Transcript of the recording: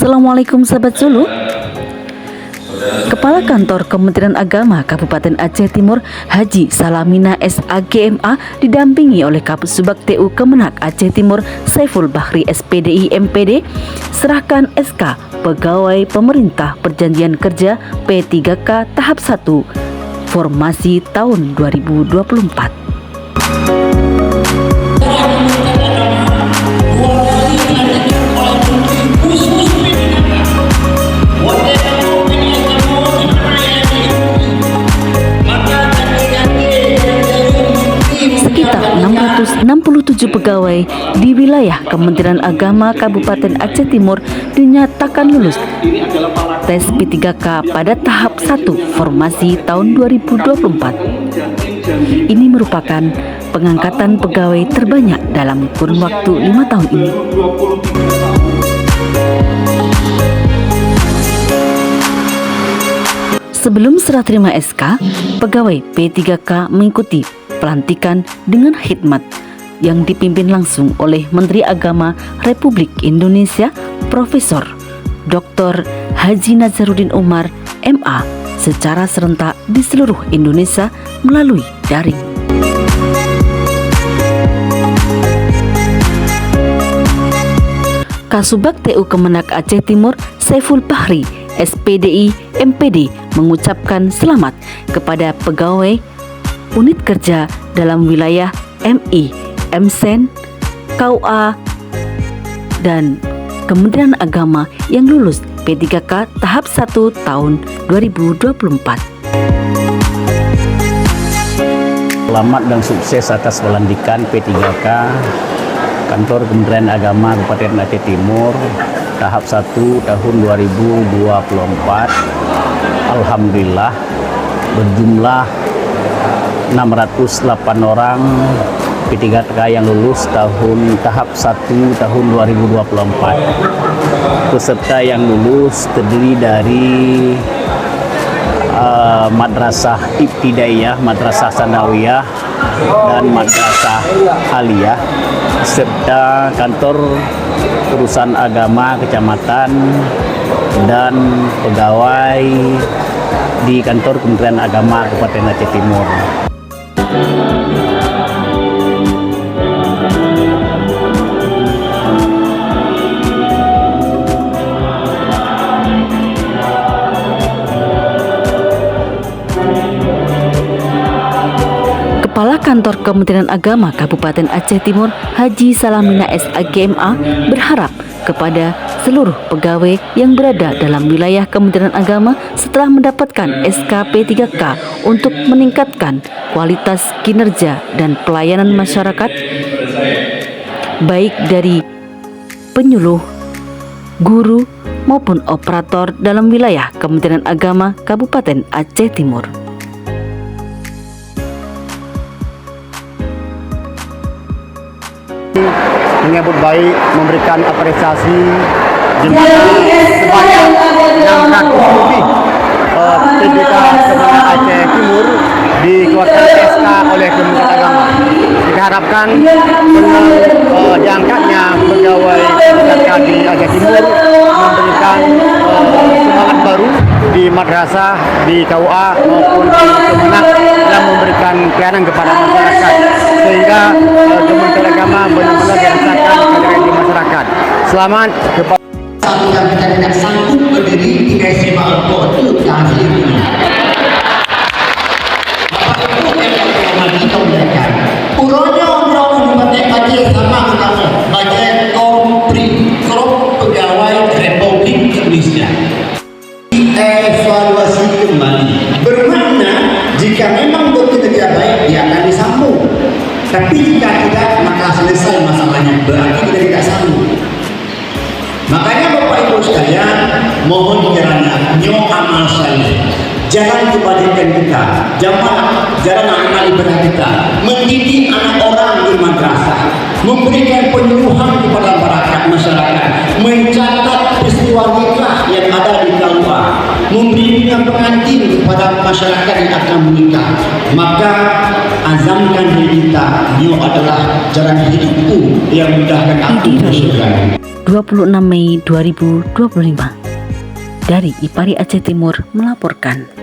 Assalamualaikum sahabat Zulu. Kepala Kantor Kementerian Agama Kabupaten Aceh Timur Haji Salamina SAGMA didampingi oleh Kapusubag TU Kemenak Aceh Timur Saiful Bahri SPDI MPD serahkan SK Pegawai Pemerintah Perjanjian Kerja P3K tahap 1 formasi tahun 2024. Sekitar 667 pegawai di wilayah Kementerian Agama Kabupaten Aceh Timur dinyatakan lulus tes P3K pada tahap 1 formasi tahun 2024. Ini merupakan pengangkatan pegawai terbanyak dalam kurun waktu 5 tahun ini. Sebelum serah terima SK, pegawai P3K mengikuti pelantikan dengan khidmat yang dipimpin langsung oleh Menteri Agama Republik Indonesia Profesor Dr. Haji Nazaruddin Umar MA secara serentak di seluruh Indonesia melalui daring. Kasubag TU Kemenak Aceh Timur Saiful Bahri SPDI MPD mengucapkan selamat kepada pegawai unit kerja dalam wilayah MI, MSen, KUA, dan Kementerian Agama yang lulus P3K tahap 1 tahun 2024. Selamat dan sukses atas pelantikan P3K Kantor Kementerian Agama Kabupaten Aceh Timur tahap 1 tahun 2024. Alhamdulillah berjumlah 608 orang P3K yang lulus tahap 1 tahun 2024. Peserta yang lulus terdiri dari Madrasah Ibtidaiyah, Madrasah Sanawiyah, dan Madrasah Aliyah, serta kantor urusan agama kecamatan dan pegawai di kantor Kementerian Agama Kabupaten Aceh Timur. Kepala Kantor Kementerian Agama Kabupaten Aceh Timur Haji Salamina SAGMA berharap kepada seluruh pegawai yang berada dalam wilayah Kementerian Agama setelah mendapatkan SK P3K untuk meningkatkan kualitas kinerja dan pelayanan masyarakat baik dari penyuluh, guru maupun operator dalam wilayah Kementerian Agama Kabupaten Aceh Timur. Menyambut baik, memberikan apresiasi jemputan sebanyak 600 lebih P3K Kemenak Aceh Timur dikeluarkan SK oleh Kementerian Agama. Kita harapkan dengan diangkatnya pegawai P3K di Aceh Timur memberikan semangat baru di madrasah, di KUA maupun di Kemenak dalam memberikan pelayanan kepada masyarakat, sehingga Kementerian Agama benar-benar dirasakan oleh di masyarakat. Selamat kepada satu yang kita tidak sanggup berdiri di SMA Al-Qur'an itu tahun ini. Bapak Ibu yang telah kita muliakan, urutnya orang di bagian sama utama bagian Krop Pegawai Republik Indonesia. Evaluasi kembali bermakna jika memang bekerja baik dia akan disambung, tapi jika tidak maka selesai masalahnya, berarti kita tidak sambung. Makanya Bapak Ibu sekalian, mohon kiranya nyo amal saleh, jalan kebaikan kita, jalan amal ibadah kita, mendidik anak orang di madrasah, memberikan penyuluhan kepada masyarakat, mencatat peristiwa nikah yang ada di KUA, memberi bunga pengantin kepada masyarakat yang akan menikah, maka azamkan diri kita, dia adalah jalan hidupku yang mudahkan aku Idi Radio, bersyukur. 26 Mei 2025. Dari Ipari Aceh Timur melaporkan.